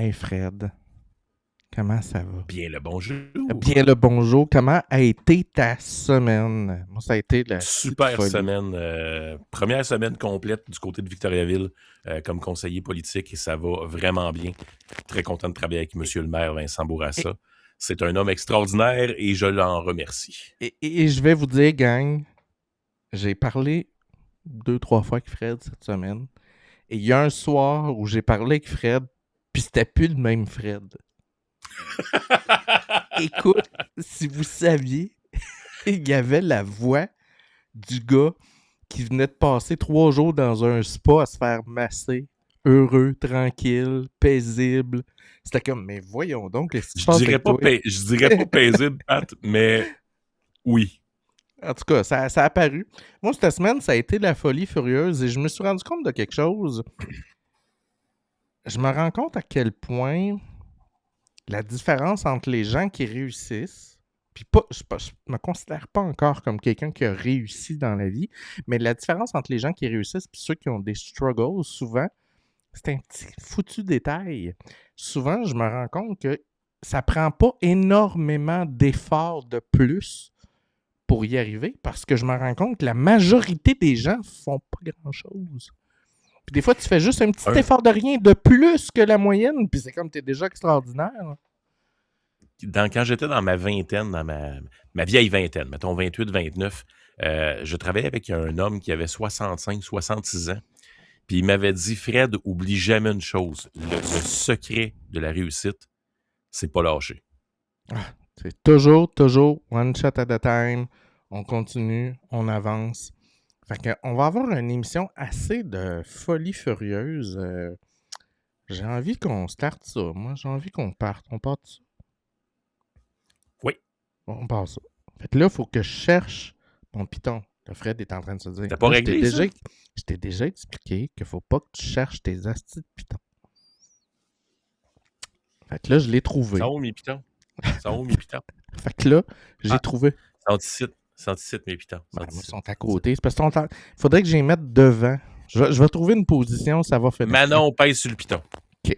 Hey Fred, comment ça va? Bien le bonjour. Bien le bonjour. Comment a été ta semaine? Moi, ça a été la petite Super folie. semaine. Première semaine complète du côté de Victoriaville comme conseiller politique et ça va vraiment bien. Très content de travailler avec Monsieur le maire Vincent Et, Bourassa. C'est un homme extraordinaire et je l'en remercie. et je vais vous dire, gang, j'ai parlé 2, 3 fois avec Fred cette semaine. Et il y a un soir où j'ai parlé avec Fred, puis c'était plus le même Fred. Écoute, si vous saviez, il y avait la voix du gars qui venait de passer 3 jours dans un spa à se faire masser. Heureux, tranquille, paisible. C'était comme, mais voyons donc, qu'est-ce qui se passe avec toi? Je dirais pas paisible, Pat, mais oui. En tout cas, ça a apparu. Moi, cette semaine, ça a été la folie furieuse et je me suis rendu compte de quelque chose. Je me rends compte à quel point la différence entre les gens qui réussissent, puis je me considère pas encore comme quelqu'un qui a réussi dans la vie, mais la différence entre les gens qui réussissent et ceux qui ont des struggles, souvent, c'est un petit foutu détail. Souvent, je me rends compte que ça prend pas énormément d'efforts de plus pour y arriver parce que je me rends compte que la majorité des gens font pas grand-chose. Puis des fois, tu fais juste un petit Un- effort de rien de plus que la moyenne, puis c'est comme t'es déjà extraordinaire. Quand j'étais dans ma vingtaine, dans ma vieille vingtaine, mettons 28-29, je travaillais avec un homme qui avait 65-66 ans. Puis il m'avait dit, Fred, oublie jamais une chose. Le secret de la réussite, c'est pas lâcher. C'est toujours, one shot at a time. On continue, on avance. Fait que, on va avoir une émission assez de folie furieuse. J'ai envie qu'on starte ça. Moi, j'ai envie qu'on parte. On part de ça. Oui. On part ça. Fait que là, il faut que je cherche mon piton. Le Fred est en train de se dire. T'as pas Là, réglé ça? je t'ai déjà expliqué qu'il faut pas que tu cherches tes astis de piton. Fait que là, je l'ai trouvé. Ça où mes pitons? Ça où mes pitons? Fait que là, j'ai trouvé. Scientifique, mes pitons. Ben, moi, ils sont à côté. C'est parce que faudrait que je les mette devant. Je vais trouver une position, ça va finir. Manon pèse sur le piton. OK.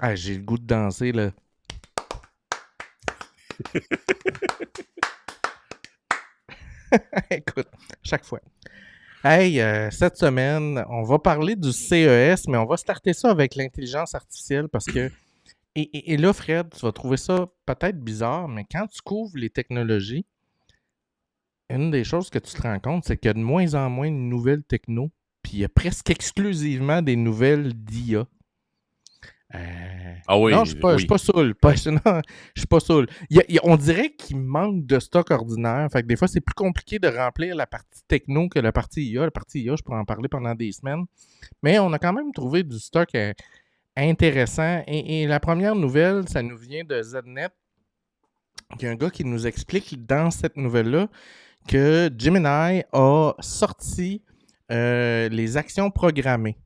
Ah, j'ai le goût de danser, là. Écoute, chaque fois. Hey, cette semaine, on va parler du CES, mais on va starter ça avec l'intelligence artificielle parce que... Et là, Fred, tu vas trouver ça peut-être bizarre, mais quand tu couvres les technologies, une des choses que tu te rends compte, c'est qu'il y a de moins en moins de nouvelles techno, puis il y a presque exclusivement des nouvelles d'IA. Ah oui, Non, je suis pas saoul. Non, je suis pas saoul. On dirait qu'il manque de stock ordinaire. Fait que des fois, c'est plus compliqué de remplir la partie techno que la partie IA. La partie IA, je pourrais en parler pendant des semaines. Mais on a quand même trouvé du stock intéressant. Et la première nouvelle, ça nous vient de Znet. Il y a un gars qui nous explique dans cette nouvelle-là que Gemini a sorti les actions programmées.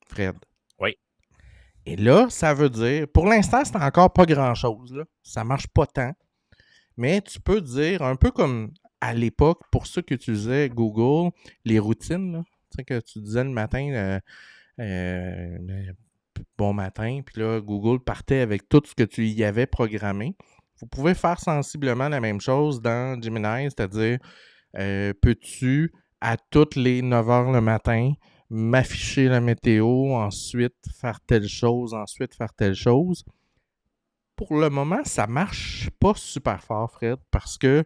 Fred. Oui. Et là, ça veut dire, pour l'instant, c'est encore pas grand-chose. Là. Ça marche pas tant. Mais tu peux dire, un peu comme à l'époque, pour ceux qui utilisaient Google, les routines, là, tu sais, que tu disais le matin, bon matin, puis là, Google partait avec tout ce que tu y avais programmé. Vous pouvez faire sensiblement la même chose dans Gemini, c'est-à-dire, peux-tu, à toutes les 9 heures le matin, m'afficher la météo, ensuite faire telle chose, ensuite faire telle chose. Pour le moment, ça marche pas super fort, Fred, parce que,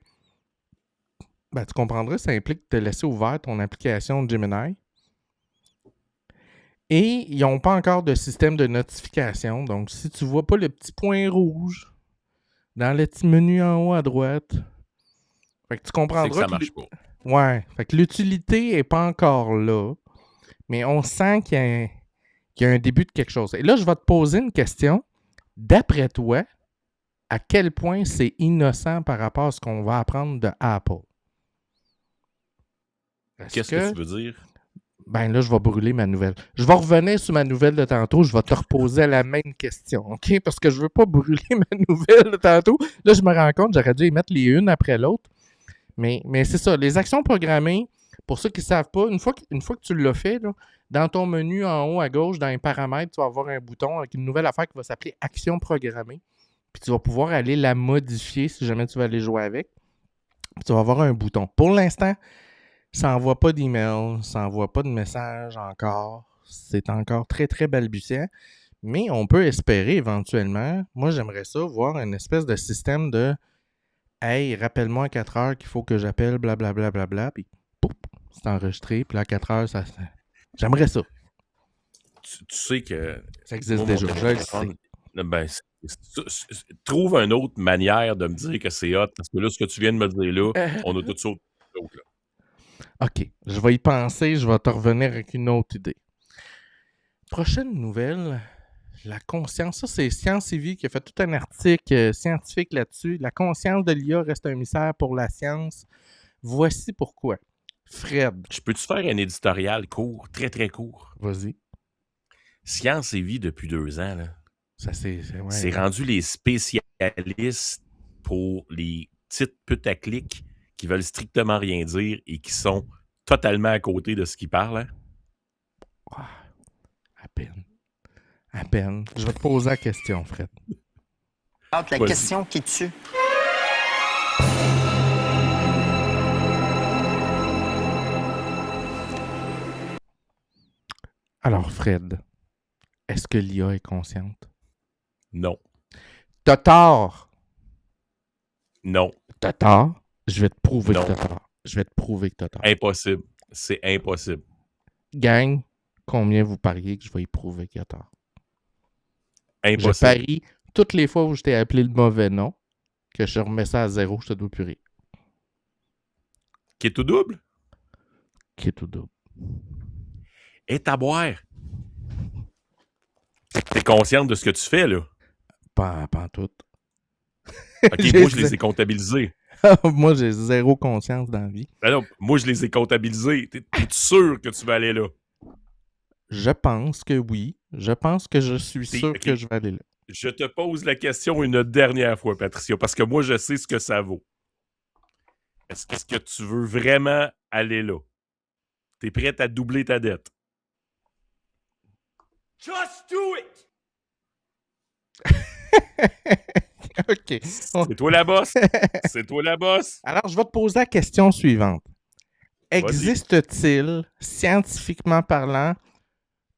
ben, tu comprendrais, ça implique de laisser ouvert ton application Gemini. Et ils n'ont pas encore de système de notification. Donc, si tu vois pas le petit point rouge dans le petit menu en haut à droite, fait que tu comprendras c'est que ça marche pas. Ouais, fait que l'utilité n'est pas encore là. Mais on sent qu'il y a un début de quelque chose. Et là, je vais te poser une question. D'après toi, à quel point c'est innocent par rapport à ce qu'on va apprendre de Apple? Qu'est-ce que tu veux dire? Ben là, je vais brûler ma nouvelle. Je vais revenir sur ma nouvelle de tantôt. Je vais te reposer la même question, OK? Parce que je veux pas brûler ma nouvelle de tantôt. Là, je me rends compte, j'aurais dû y mettre les unes après l'autre. Mais c'est ça. Les actions programmées, pour ceux qui ne savent pas, une fois que tu l'as fait, là, dans ton menu en haut à gauche, dans les paramètres, tu vas avoir un bouton avec une nouvelle affaire qui va s'appeler Action programmée. Puis tu vas pouvoir aller la modifier si jamais tu veux aller jouer avec. Puis tu vas avoir un bouton. Pour l'instant, ça n'envoie pas d'email, ça n'envoie pas de message encore. C'est encore très, très balbutiant. Mais on peut espérer éventuellement, moi j'aimerais ça, voir une espèce de système de Hey, rappelle-moi à 4 heures qu'il faut que j'appelle, blablabla, puis pouf, c'est enregistré, puis là, à 4 heures, j'aimerais ça. Tu sais que Ça existe moi, mon déjà, je le sais. téléphone, ben, trouve une autre manière de me dire que c'est hot, parce que là, ce que tu viens de me dire là, on a tout ça autre, là. OK, je vais y penser, je vais te revenir avec une autre idée. Prochaine nouvelle, la conscience. Ça, c'est Science et Vie qui a fait tout un article scientifique là-dessus. La conscience de l'IA reste un mystère pour la science. Voici pourquoi. Fred. Je peux-tu faire un éditorial court, très, très court? Vas-y. Science et Vie depuis 2 ans, là. Ça, c'est rendu les spécialistes pour les petites putaclics qui veulent strictement rien dire et qui sont totalement à côté de ce qu'ils parlent. Hein? Ah, à peine. À peine. Je vais te poser la question, Fred. La question qui tue. Alors, Fred, est-ce que l'IA est consciente? Non. T'as tort. Non. T'as tort. Je vais te prouver Non. que t'as tort. Je vais te prouver que t'as tort. Impossible. C'est impossible. Gang, combien vous pariez que je vais y prouver qu'il a tort? Impossible. Je parie toutes les fois où je t'ai appelé le mauvais nom que je remets ça à 0, je te dois plus rire. Qui est tout double? Qui est tout double. Et à boire. T'es consciente de ce que tu fais, là? Pas en tout. OK, moi, je les ai comptabilisés. Moi, j'ai zéro conscience dans la vie. Ben non, moi, je les ai comptabilisés. T'es sûr que tu vas aller là? Je pense que oui. Je pense que je suis sûr OK. que je vais aller là. Je te pose la question une dernière fois, Patricia, parce que moi, je sais ce que ça vaut. Est-ce que tu veux vraiment aller là? T'es prête à doubler ta dette? Just do it! OK. C'est toi la boss? C'est toi la boss? Alors, je vais te poser la question suivante. Vas-y. Existe-t-il, scientifiquement parlant,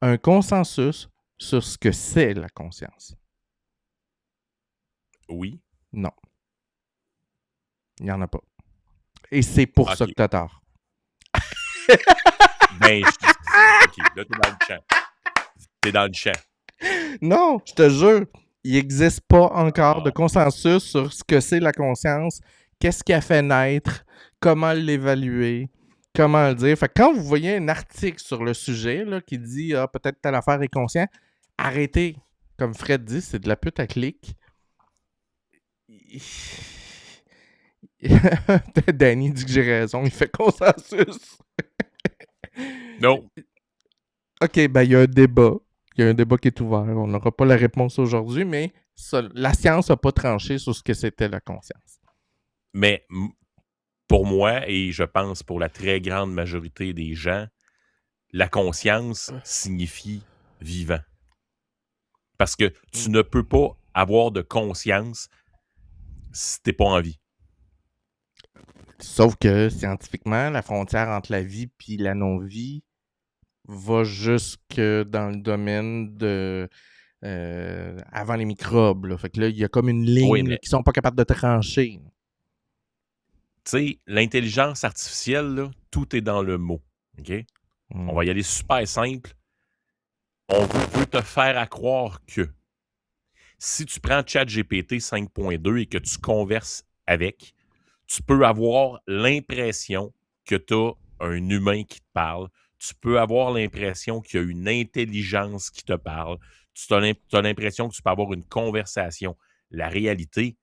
un consensus sur ce que c'est la conscience? Oui. Non. Il n'y en a pas. Et c'est pour ça que tu as tort. Ben, OK, là, t'es dans le champ. T'es dans le champ. Non, je te jure, il n'existe pas encore de consensus sur ce que c'est la conscience, qu'est-ce qui a fait naître, comment l'évaluer, comment le dire. Fait que quand vous voyez un article sur le sujet là, qui dit « Ah, peut-être telle affaire est conscient », arrêtez. Comme Fred dit, c'est de la putaclic. Danny dit que j'ai raison, il fait consensus. Non. OK, ben il y a un débat. Il y a un débat qui est ouvert. On n'aura pas la réponse aujourd'hui, mais la science n'a pas tranché sur ce que c'était la conscience. Mais pour moi, et je pense pour la très grande majorité des gens, la conscience signifie vivant. Parce que tu ne peux pas avoir de conscience si t'es pas en vie. Sauf que, scientifiquement, la frontière entre la vie et la non-vie va jusque dans le domaine de... avant les microbes. Là. Fait que là, il y a comme une ligne qui sont pas capables de trancher. Tu sais, l'intelligence artificielle, là, tout est dans le mot. OK? On va y aller super simple. On veut te faire à croire que si tu prends ChatGPT 5.2 et que tu converses avec, tu peux avoir l'impression que tu as un humain qui te parle. Tu peux avoir l'impression qu'il y a une intelligence qui te parle. Tu as l'impression que tu peux avoir une conversation. La réalité,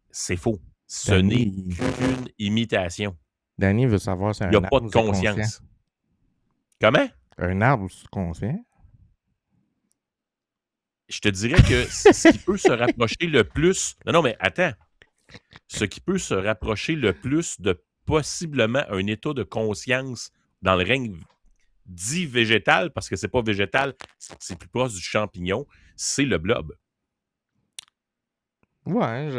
c'est faux. Ce n'est qu'une imitation. Danny veut savoir si il n'y a pas de conscience. Comment? Un arbre subconscient? Je te dirais que ce qui peut se rapprocher le plus... Non, mais attends. Ce qui peut se rapprocher le plus de possiblement un état de conscience dans le règne dit végétal, parce que c'est pas végétal, c'est plus proche du champignon, c'est le blob. Ouais,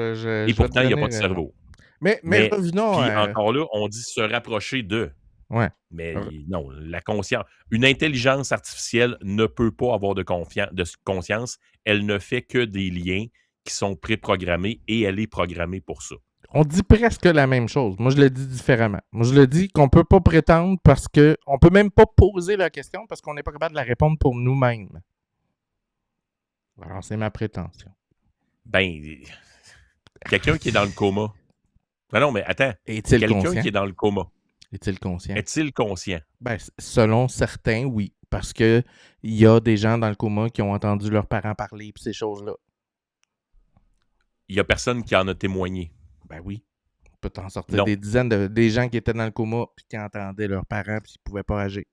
Et pourtant, il n'y a pas de cerveau. Mais revenons puis encore là, on dit se rapprocher de. Ouais. Mais non, la conscience. Une intelligence artificielle ne peut pas avoir de conscience. Elle ne fait que des liens qui sont préprogrammés et elle est programmée pour ça. On dit presque la même chose. Moi, je le dis différemment. Moi, je le dis qu'on ne peut pas prétendre parce qu'on ne peut même pas poser la question parce qu'on n'est pas capable de la répondre pour nous-mêmes. Alors, c'est ma prétention. Ben, quelqu'un qui est dans le coma. Non, mais attends. Est-il quelqu'un conscient? qui est dans le coma. Est-il conscient? Est-il conscient? Ben, selon certains, oui. Parce qu'il y a des gens dans le coma qui ont entendu leurs parents parler et ces choses-là. Il n'y a personne qui en a témoigné. Ben oui. On peut t'en sortir des dizaines des gens qui étaient dans le coma et qui entendaient leurs parents et qui ne pouvaient pas agir.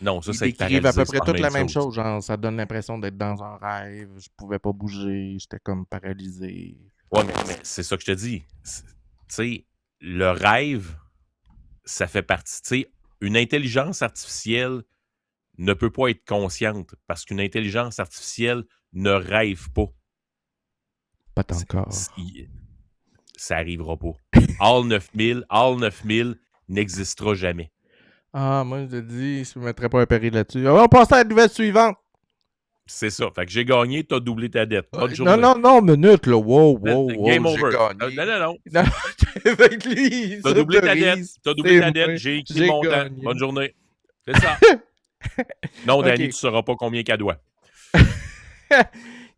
Non, ça, ils c'est décrivent à peu près toute la même chose. Genre, ça donne l'impression d'être dans un rêve. Je pouvais pas bouger. J'étais comme paralysé. Ouais, mais c'est ça que je te dis. Tu sais, le rêve, ça fait partie. Tu sais, une intelligence artificielle ne peut pas être consciente parce qu'une intelligence artificielle ne rêve pas. Pas encore. Ça arrivera pas. All 9000 n'existera jamais. Ah, moi, je te dis, je ne mettrais pas un péril là-dessus. On va passer à la nouvelle suivante. C'est ça. Fait que j'ai gagné, t'as doublé ta dette. Bonne journée. Non, minute, là. Wow. Game over. Non. Avec lui, t'as doublé ta dette. J'ai écrit mon temps. Bonne journée. C'est ça. Non, Danny, tu ne sauras pas combien qu'elle doit.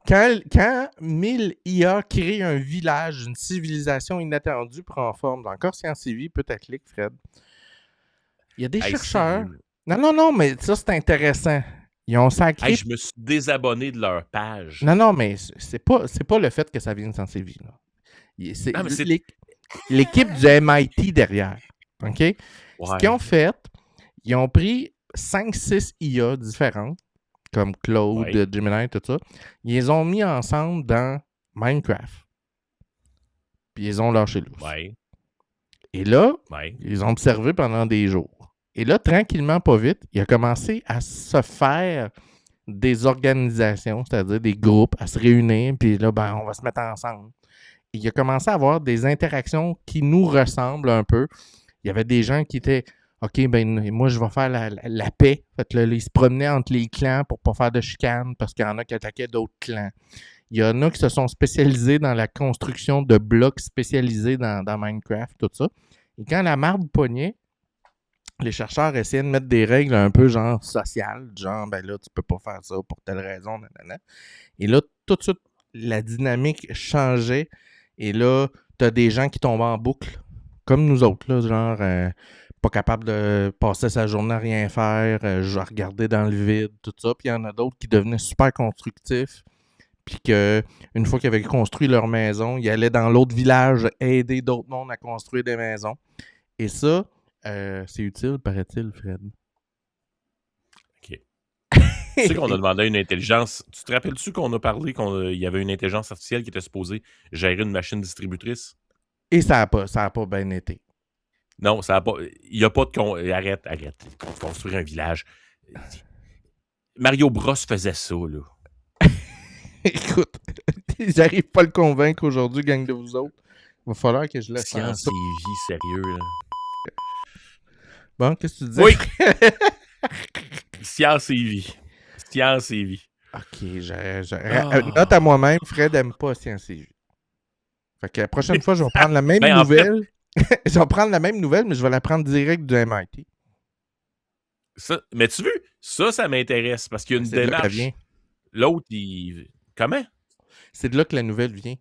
Quand 1000 IA créent un village, une civilisation inattendue prend forme, encore Science et Vie, peut-être clic, Fred. Il y a des chercheurs. Non, mais ça, c'est intéressant. Ils ont sacré. Je me suis désabonné de leur page. Non, mais c'est pas le fait que ça vienne de Science et Vie. C'est l'équipe du MIT derrière. OK? Ouais. Ce qu'ils ont fait, ils ont pris 5-6 IA différentes, comme Claude, Gemini, tout ça. Ils les ont mis ensemble dans Minecraft. Puis ils ont lâché l'ours. Ouais. Et là, ils ont observé pendant des jours. Et là, tranquillement, pas vite, il a commencé à se faire des organisations, c'est-à-dire des groupes, à se réunir, puis là, on va se mettre ensemble. Et il a commencé à avoir des interactions qui nous ressemblent un peu. Il y avait des gens qui étaient OK, moi, je vais faire la paix. Fait que là, ils se promenaient entre les clans pour pas faire de chicane parce qu'il y en a qui attaquaient d'autres clans. Il y en a qui se sont spécialisés dans la construction de blocs spécialisés dans Minecraft, tout ça. Et quand la marde pognait, les chercheurs essayaient de mettre des règles un peu genre sociales, genre, là, tu peux pas faire ça pour telle raison, nanana. Et là, tout de suite, la dynamique changeait. Et là, t'as des gens qui tombent en boucle, comme nous autres, là, genre... pas capable de passer sa journée à rien faire, je regarder dans le vide, tout ça. Puis il y en a d'autres qui devenaient super constructifs. Puis qu'une fois qu'ils avaient construit leur maison, ils allaient dans l'autre village aider d'autres mondes à construire des maisons. Et ça, c'est utile, paraît-il, Fred. OK. Tu sais qu'on a demandé à une intelligence... Tu te rappelles-tu qu'on a parlé qu'il y avait une intelligence artificielle qui était supposée gérer une machine distributrice? Et ça n'a pas bien été. Non, ça n'a pas. Il n'y a pas de. Arrête. Construire un village. Mario Bros faisait ça, là. Écoute, j'arrive pas à le convaincre aujourd'hui, gang de vous autres. Il va falloir que je laisse faire ça. Vie, sérieux, là. Bon, qu'est-ce que tu disais? Oui! Science et vie. OK, note à moi-même, Fred n'aime pas Science et vie. Fait que la prochaine fois, je vais prendre la même nouvelle. Je vais prendre la même nouvelle, mais je vais la prendre direct du MIT. Ça, mais tu veux, ça m'intéresse parce qu'il y a une démarche. Vient. L'autre, il... Comment? C'est de là que la nouvelle vient.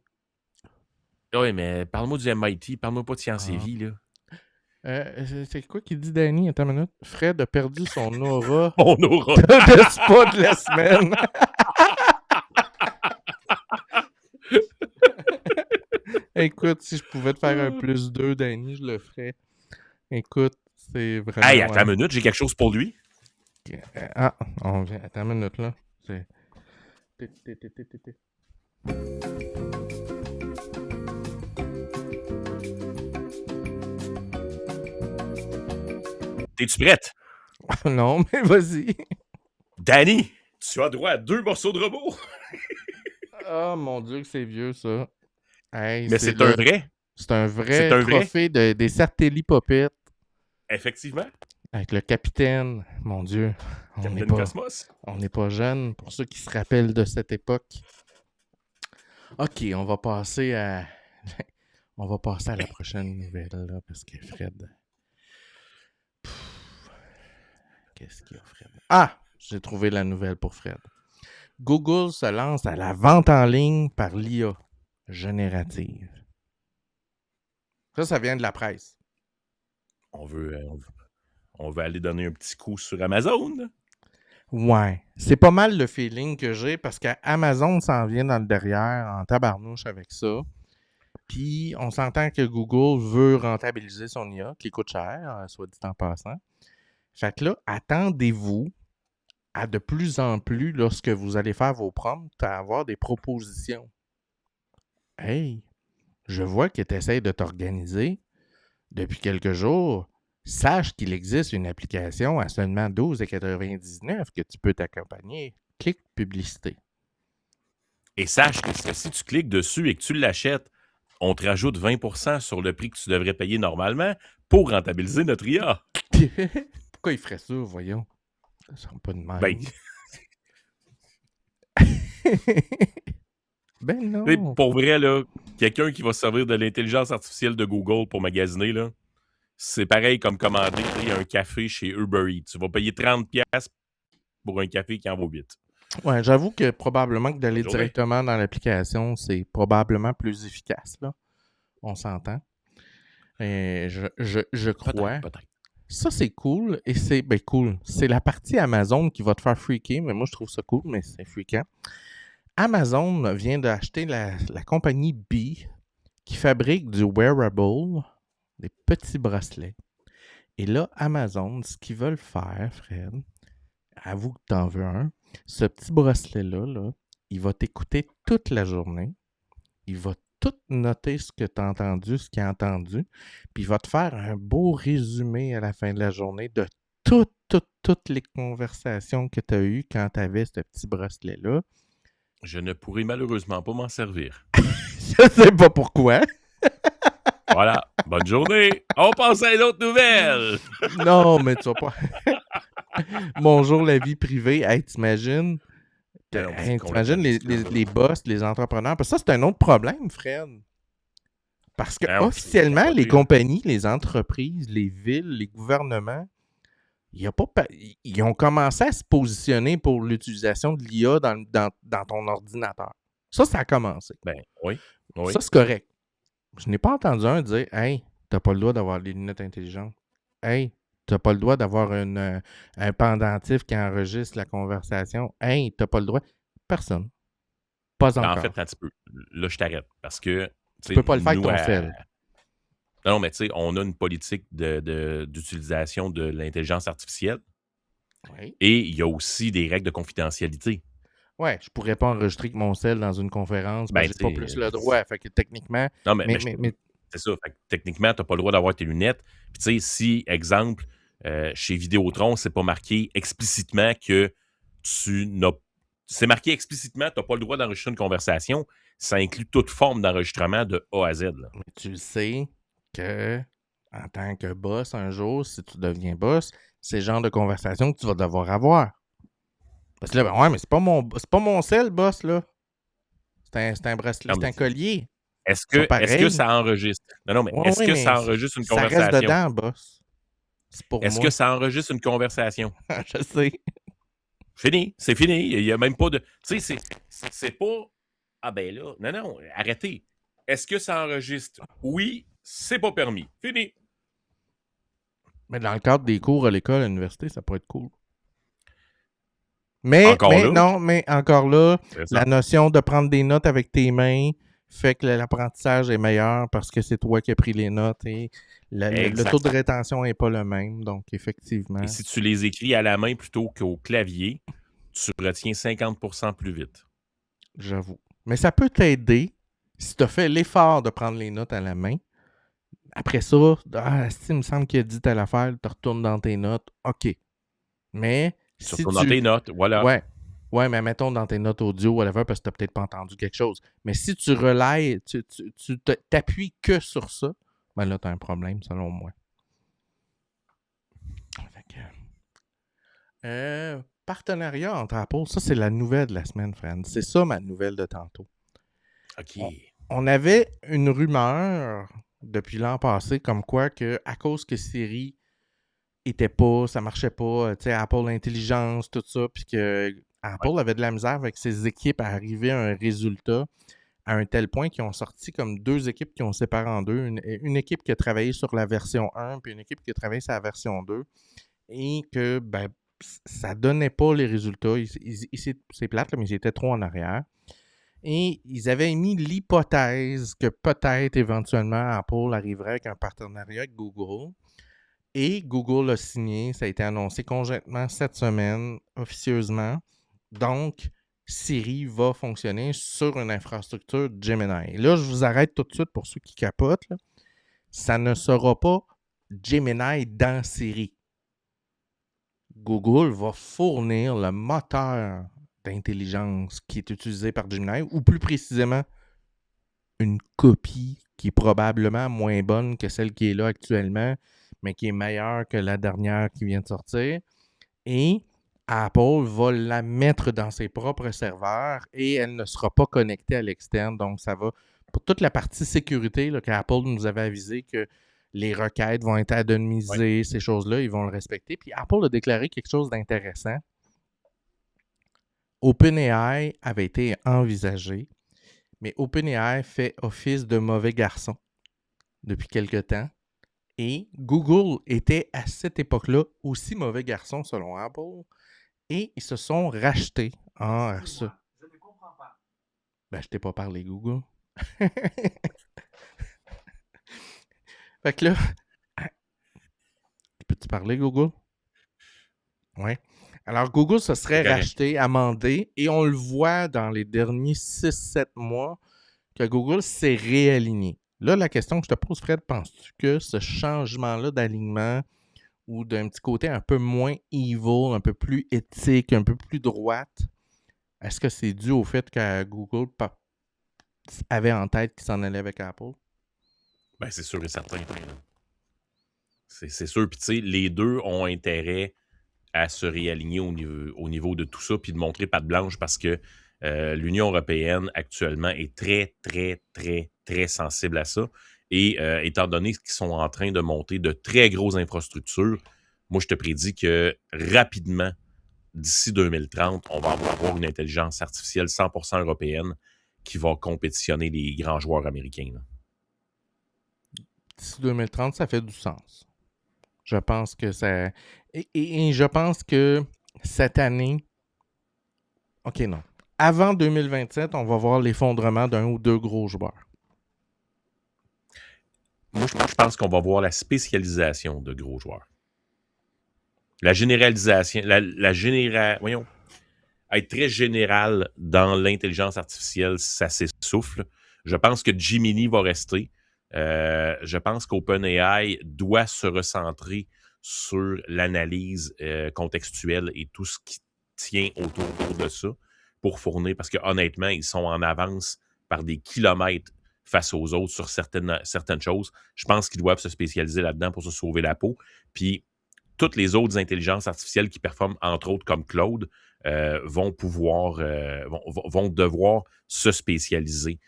Oui, mais parle-moi du MIT, parle-moi pas de Science et Vie, là. C'est quoi qu'il dit, Danny? Attends une minute. Fred a perdu son aura. Mon aura. de spa de la semaine. Écoute, si je pouvais te faire un +2, Danny, je le ferais. Écoute, C'est vraiment... Hey, attends une minute, j'ai quelque chose pour lui. Ah, on vient... Attends une minute, là. C'est... T'es-tu prête? Non, mais vas-y. Danny, tu as droit à 2 morceaux de robot. Oh mon Dieu, que c'est vieux, ça. Hey, Mais c'est un vrai. C'est un vrai C'est un trophée des Sartelli Popettes Effectivement. avec le capitaine. Mon Dieu, Capitaine Cosmos. on n'est pas jeune pour ceux qui se rappellent de cette époque. OK, on va passer à la prochaine nouvelle, là, parce que Fred... Qu'est-ce qu'il y a, Fred? Ah! J'ai trouvé la nouvelle pour Fred. Google se lance à la vente en ligne par l'IA générative. Ça vient de la presse. On veut aller donner un petit coup sur Amazon. Ouais. C'est pas mal le feeling que j'ai parce qu'Amazon s'en vient dans le derrière en tabarnouche avec ça. Puis on s'entend que Google veut rentabiliser son IA, qui coûte cher, soit dit en passant. Fait que là, attendez-vous à de plus en plus, lorsque vous allez faire vos prompts, à avoir des propositions. Hey, je vois que tu essaies de t'organiser depuis quelques jours. Sache qu'il existe une application à seulement 12,99 que tu peux t'accompagner. Clique publicité. Et sache que si tu cliques dessus et que tu l'achètes, on te rajoute 20% sur le prix que tu devrais payer normalement pour rentabiliser notre IA. Pourquoi il ferait ça, voyons? Ça sent pas de même. Ben non. Pour vrai, là, quelqu'un qui va se servir de l'intelligence artificielle de Google pour magasiner, là, c'est pareil comme commander un café chez Uber Eats. Tu vas payer 30$ pour un café qui en vaut 8. Ouais, j'avoue que probablement que d'aller directement dans l'application, c'est probablement plus efficace, là. On s'entend. Et je crois. Peut-être. Ça, c'est cool. Et c'est cool. C'est la partie Amazon qui va te faire freaker, mais moi, je trouve ça cool, mais c'est freakant. Amazon vient d'acheter la compagnie Bee qui fabrique du wearable, des petits bracelets. Et là, Amazon, ce qu'ils veulent faire, Fred, avoue que t'en veux un, ce petit bracelet-là, là, il va t'écouter toute la journée. Il va tout noter ce que tu as entendu, ce qu'il a entendu, puis il va te faire un beau résumé à la fin de la journée de toutes les conversations que tu as eues quand tu avais ce petit bracelet-là. Je ne pourrai malheureusement pas m'en servir. Je sais pas pourquoi. Voilà. Bonne journée. On passe à une autre nouvelle. Non, mais tu vas pas. Bonjour la vie privée. Hey, t'imagines? T'imagines les boss, les entrepreneurs. Parce que ça, c'est un autre problème, Fred. Parce que officiellement, les compagnies, les entreprises, les villes, les gouvernements, ils ont commencé à se positionner pour l'utilisation de l'IA dans ton ordinateur. Ça a commencé. Ben oui. Ça, c'est correct. Je n'ai pas entendu un dire « Hey, t'as pas le droit d'avoir des lunettes intelligentes. Hey, t'as pas le droit d'avoir un pendentif qui enregistre la conversation. Hey, t'as pas le droit. » Personne. Pas encore. En fait, un petit peu. Là, je t'arrête. Parce que... Tu peux pas le faire avec ton cell. Non, mais tu sais, on a une politique d'utilisation de l'intelligence artificielle. Oui. Et il y a aussi des règles de confidentialité. Ouais, je pourrais pas enregistrer avec mon cell dans une conférence, mais j'ai pas plus le droit. Fait que techniquement... Non, mais c'est ça. Fait que techniquement, t'as pas le droit d'avoir tes lunettes. Puis tu sais, si, exemple, chez Vidéotron, c'est pas marqué explicitement que tu n'as... C'est marqué explicitement, t'as pas le droit d'enregistrer une conversation. Ça inclut toute forme d'enregistrement de A à Z. Là. Mais tu sais que, en tant que boss, un jour, si tu deviens boss, c'est le genre de conversation que tu vas devoir avoir. Parce que là, ouais, mais c'est pas mon sel, boss, là. C'est un bracelet, c'est un collier. Est-ce que ça enregistre? Non, mais est-ce que ça enregistre une conversation? Ça reste dedans, boss. C'est pour Est-ce que ça enregistre une conversation? Je sais. Fini, c'est fini. Il n'y a même pas de... Tu sais, c'est pas... Ah ben là, non, arrêtez. Est-ce que ça enregistre? Oui, c'est pas permis. Fini. Mais dans le cadre des cours à l'école, à l'université, ça pourrait être cool. Mais encore là, la notion de prendre des notes avec tes mains, fait que l'apprentissage est meilleur parce que c'est toi qui as pris les notes et le taux de rétention n'est pas le même. Donc, effectivement. Et si tu les écris à la main plutôt qu'au clavier, tu retiens 50% plus vite. J'avoue. Mais ça peut t'aider si tu as fait l'effort de prendre les notes à la main. Après ça, il me semble qu'il a dit telle affaire, tu retournes dans tes notes. OK. Mais Tu si retournes dans tes notes, voilà. Ouais, mais mettons dans tes notes audio, whatever, parce que tu n'as peut-être pas entendu quelque chose. Mais si tu relais, tu t'appuies que sur ça, ben là, tu as un problème, selon moi. Partenariat entre Apple, ça, c'est la nouvelle de la semaine, friend. C'est ça, ma nouvelle de tantôt. OK. On avait une rumeur depuis l'an passé comme quoi que à cause que Siri était pas, ça marchait pas, tu sais, Apple Intelligence, tout ça, puis que Apple avait de la misère avec ses équipes à arriver à un résultat à un tel point qu'ils ont sorti comme 2 équipes qui ont séparé en deux. Une équipe qui a travaillé sur la version 1 puis une équipe qui a travaillé sur la version 2 et que ben, ça donnait pas les résultats. C'est plate, là, mais ils étaient trop en arrière. Et ils avaient émis l'hypothèse que peut-être éventuellement Apple arriverait avec un partenariat avec Google. Et Google a signé, ça a été annoncé conjointement cette semaine, officieusement. Donc, Siri va fonctionner sur une infrastructure Gemini. Et là, je vous arrête tout de suite pour ceux qui capotent. Là. Ça ne sera pas Gemini dans Siri. Google va fournir le moteur d'intelligence qui est utilisé par Gemini, ou plus précisément, une copie qui est probablement moins bonne que celle qui est là actuellement, mais qui est meilleure que la dernière qui vient de sortir. Et Apple va la mettre dans ses propres serveurs et elle ne sera pas connectée à l'externe. Donc, ça va pour toute la partie sécurité là, qu'Apple nous avait avisé que les requêtes vont être anonymisées, ces choses-là, ils vont le respecter. Puis Apple a déclaré quelque chose d'intéressant. OpenAI avait été envisagé, mais OpenAI fait office de mauvais garçon depuis quelque temps. Et Google était à cette époque-là aussi mauvais garçon selon Apple. Et ils se sont rachetés en ça. Je ne comprends pas. Ben, je t'ai pas parlé, Google. Fait que là, peux-tu parler, Google? Ouais. Alors, Google se serait racheté, amendé, et on le voit dans les derniers 6-7 mois que Google s'est réaligné. Là, la question que je te pose, Fred, penses-tu que ce changement-là d'alignement ou d'un petit côté un peu moins evil, un peu plus éthique, un peu plus droite, est-ce que c'est dû au fait que Google avait en tête qu'il s'en allait avec Apple? Ben, c'est sûr et certain. C'est sûr. Puis, tu sais, les deux ont intérêt à se réaligner au niveau de tout ça, puis de montrer patte blanche parce que l'Union européenne, actuellement, est très, très, très, très sensible à ça. Et étant donné qu'ils sont en train de monter de très grosses infrastructures, moi, je te prédis que rapidement, d'ici 2030, on va avoir une intelligence artificielle 100% européenne qui va compétitionner les grands joueurs américains. Là. D'ici 2030, ça fait du sens. Je pense que ça... Et je pense que cette année... OK, non. Avant 2027, on va voir l'effondrement d'un ou deux gros joueurs. Moi, je pense qu'on va voir la spécialisation de gros joueurs. La généralisation, voyons, être très général dans l'intelligence artificielle, ça s'essouffle. Je pense que Gemini va rester. Je pense qu'OpenAI doit se recentrer sur l'analyse contextuelle et tout ce qui tient autour de ça pour fournir, parce que honnêtement, ils sont en avance par des kilomètres face aux autres sur certaines choses. Je pense qu'ils doivent se spécialiser là-dedans pour se sauver la peau. Puis, toutes les autres intelligences artificielles qui performent, entre autres comme Claude, vont devoir se spécialiser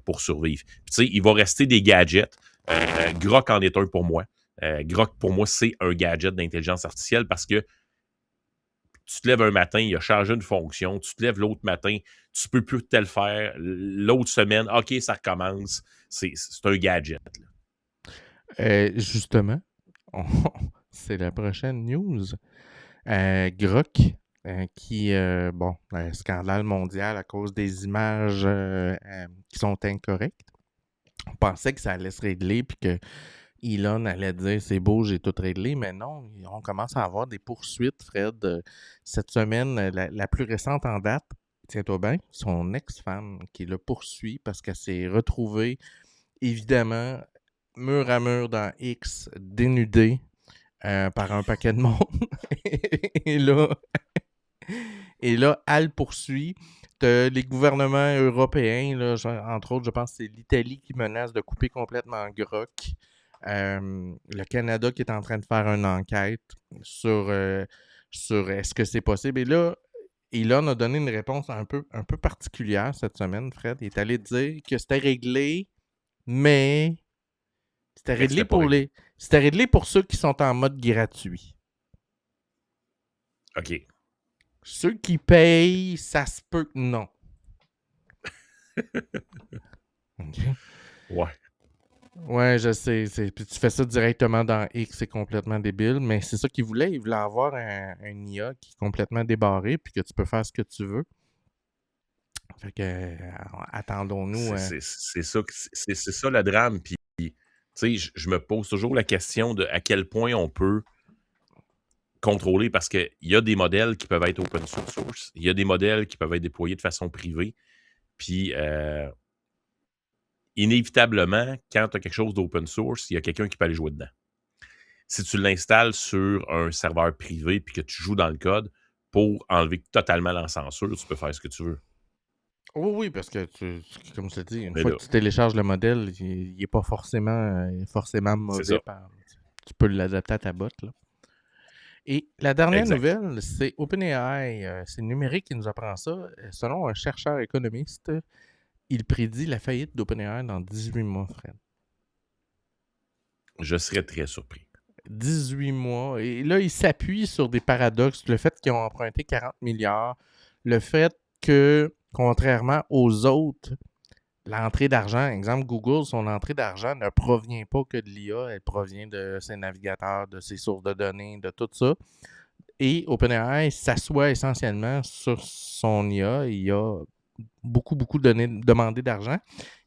pour survivre. Puis, tu sais, il va rester des gadgets. Grok en est un pour moi. Grok, pour moi, c'est un gadget d'intelligence artificielle parce que tu te lèves un matin, il a changé une fonction. Tu te lèves l'autre matin, tu peux plus te le faire. L'autre semaine, OK, ça recommence. C'est un gadget. Justement, c'est la prochaine news. Grok scandale mondial à cause des images qui sont incorrectes. On pensait que ça allait se régler puis que Elon allait dire c'est beau, j'ai tout réglé, mais non, on commence à avoir des poursuites, Fred. Cette semaine, la plus récente en date, tiens-toi bien, son ex-femme qui le poursuit parce qu'elle s'est retrouvée, évidemment, mur à mur dans X, dénudée par un paquet de monde. et là, elle poursuit. Les gouvernements européens, là, entre autres, je pense que c'est l'Italie qui menace de couper complètement Grok. Le Canada qui est en train de faire une enquête sur est-ce que c'est possible. Et là, Elon a donné une réponse un peu particulière cette semaine, Fred. Il est allé dire que c'était réglé, mais c'était réglé c'était réglé pour ceux qui sont en mode gratuit. OK. Ceux qui payent, ça se peut que non. OK. Ouais. Ouais, je sais. Puis tu fais ça directement dans X, c'est complètement débile, mais c'est ça qu'il voulait. Il voulait avoir un IA qui est complètement débarré, puis que tu peux faire ce que tu veux. Fait que, attendons-nous. C'est ça, c'est ça le drame. Puis, tu sais, je me pose toujours la question de à quel point on peut contrôler, parce qu'il y a des modèles qui peuvent être open source, il y a des modèles qui peuvent être déployés de façon privée, puis inévitablement, quand tu as quelque chose d'open source, il y a quelqu'un qui peut aller jouer dedans. Si tu l'installes sur un serveur privé puis que tu joues dans le code, pour enlever totalement la censure, tu peux faire ce que tu veux. Oui, parce que, comme je te dis, une Mais fois là, que tu télécharges le modèle, il n'est pas forcément mauvais. ça. Tu peux l'adapter à ta botte, là. Et la dernière Exact. nouvelle, c'est OpenAI. C'est Numérique qui nous apprend ça. Selon un chercheur économiste, il prédit la faillite d'OpenAI dans 18 mois, Fred. Je serais très surpris. 18 mois. Et là, il s'appuie sur des paradoxes. Le fait qu'ils ont emprunté 40 milliards. Le fait que, contrairement aux autres, l'entrée d'argent, exemple Google, son entrée d'argent ne provient pas que de l'IA, elle provient de ses navigateurs, de ses sources de données, de tout ça. Et OpenAI s'assoit essentiellement sur son IA. Il y a beaucoup demandé d'argent.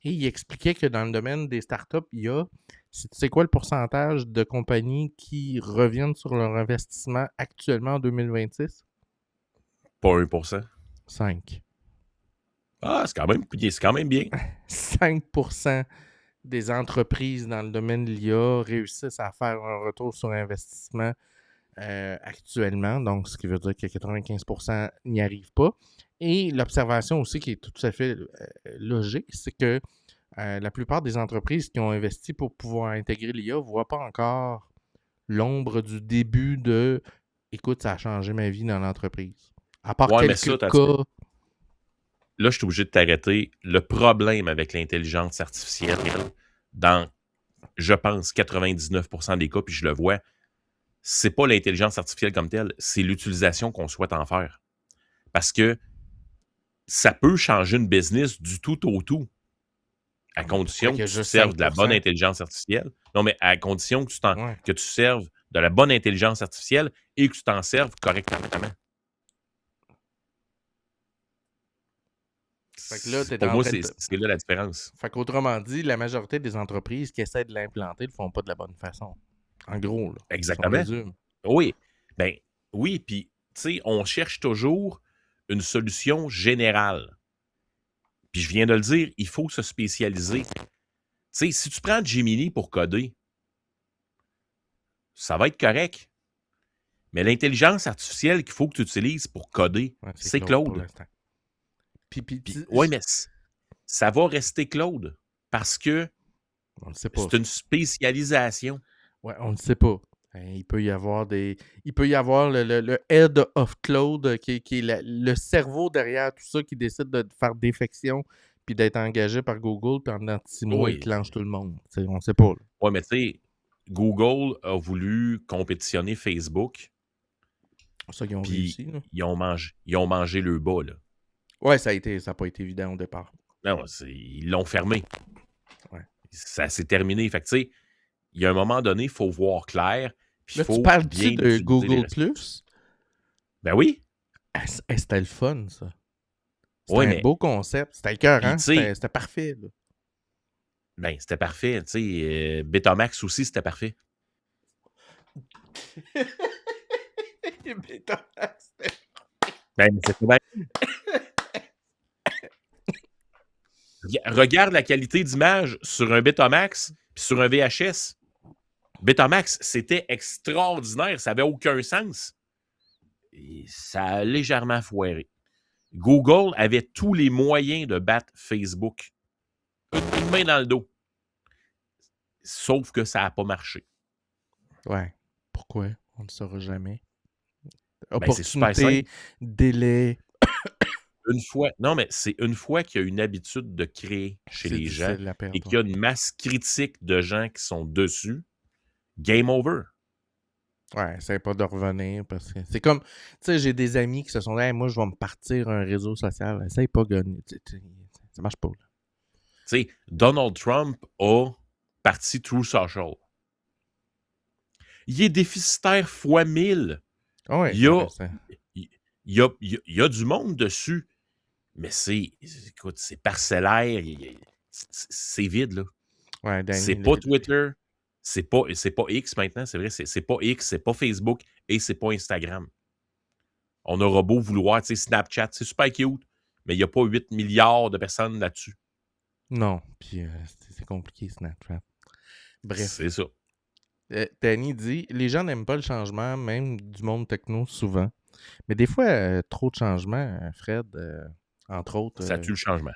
Et il expliquait que dans le domaine des startups, il y a, c'est quoi le pourcentage de compagnies qui reviennent sur leur investissement actuellement en 2026? Pas 1%. 5. Ah, c'est quand même bien. 5% des entreprises dans le domaine de l'IA réussissent à faire un retour sur investissement actuellement. Donc, ce qui veut dire que 95% n'y arrivent pas. Et l'observation aussi qui est tout à fait logique, c'est que la plupart des entreprises qui ont investi pour pouvoir intégrer l'IA ne voient pas encore l'ombre du début de « Écoute, ça a changé ma vie dans l'entreprise ». À part quelques cas... Là, je suis obligé de t'arrêter. Le problème avec l'intelligence artificielle, dans, je pense, 99% des cas, puis je le vois, c'est pas l'intelligence artificielle comme telle, c'est l'utilisation qu'on souhaite en faire. Parce que ça peut changer une business du tout au tout, à condition que tu serves de la bonne intelligence artificielle. Non, mais à condition que tu serves de la bonne intelligence artificielle et que tu t'en serves correctement. Fait que là, pour moi, c'est là la différence. Fait qu'autrement dit, la majorité des entreprises qui essaient de l'implanter ne le font pas de la bonne façon. En gros, là. Exactement. Oui. Ben, oui, puis, tu sais, on cherche toujours une solution générale. Puis je viens de le dire, il faut se spécialiser. Tu sais, si tu prends Gemini pour coder, ça va être correct. Mais l'intelligence artificielle qu'il faut que tu utilises pour coder, c'est Claude. Oui, mais ça va rester Claude parce que c'est une spécialisation. Oui, on ne sait pas. Il peut y avoir le head of Claude qui est le cerveau derrière tout ça qui décide de faire défection puis d'être engagé par Google puis en 6 mois, il clenche tout le monde. T'sais, on ne sait pas. Oui, mais tu sais, Google a voulu compétitionner Facebook. Ça, ils ont réussi. Là. Ils ont mangé le bas, là. Ouais, ça n'a pas été évident au départ. Non, ils l'ont fermé. Ouais. Ça s'est terminé. Fait que, tu sais, il y a un moment donné, il faut voir clair. Là, tu parles-tu de Google Plus? Ben oui. C'était le fun, ça. C'était Oui, un mais beau concept. C'était puis écœurant. tu sais, C'était parfait, là. ben, c'était parfait. Tu sais, Betamax aussi, c'était parfait. Betamax, Ben, c'était bien. Regarde la qualité d'image sur un Betamax puis sur un VHS. Betamax, c'était extraordinaire. Ça n'avait aucun sens. Et ça a légèrement foiré. Google avait tous les moyens de battre Facebook. Une main dans le dos. Sauf que ça n'a pas marché. Ouais. Pourquoi? On ne saura jamais. Ben, c'est super simple. Opportunité, délai. C'est une fois qu'il y a une habitude de créer chez C'est les gens difficile à perdre. et qu'il y a une masse critique de gens qui sont dessus, game over. Ouais, essaye pas de revenir parce que c'est comme, tu sais, j'ai des amis qui se sont dit, hey, moi, je vais me partir un réseau social. Essaye pas de gagner. Ça marche pas, là. Tu sais, Donald Trump a parti True Social. Il est déficitaire fois 1000. Ah ouais, Il y a, ça. il y a du monde dessus, mais écoute, c'est parcellaire. C'est vide, là. Ouais, Danny, C'est pas Twitter, c'est pas X maintenant, c'est vrai, c'est pas X, c'est pas Facebook et c'est pas Instagram. On aura beau vouloir, tu sais, Snapchat, c'est super cute, mais il n'y a pas 8 milliards de personnes là-dessus. Non, puis c'est compliqué, Snapchat. Bref. C'est ça. Danny dit, les gens n'aiment pas le changement, même du monde techno, souvent. Mais des fois, trop de changements, Fred, entre autres. Ça tue le changement.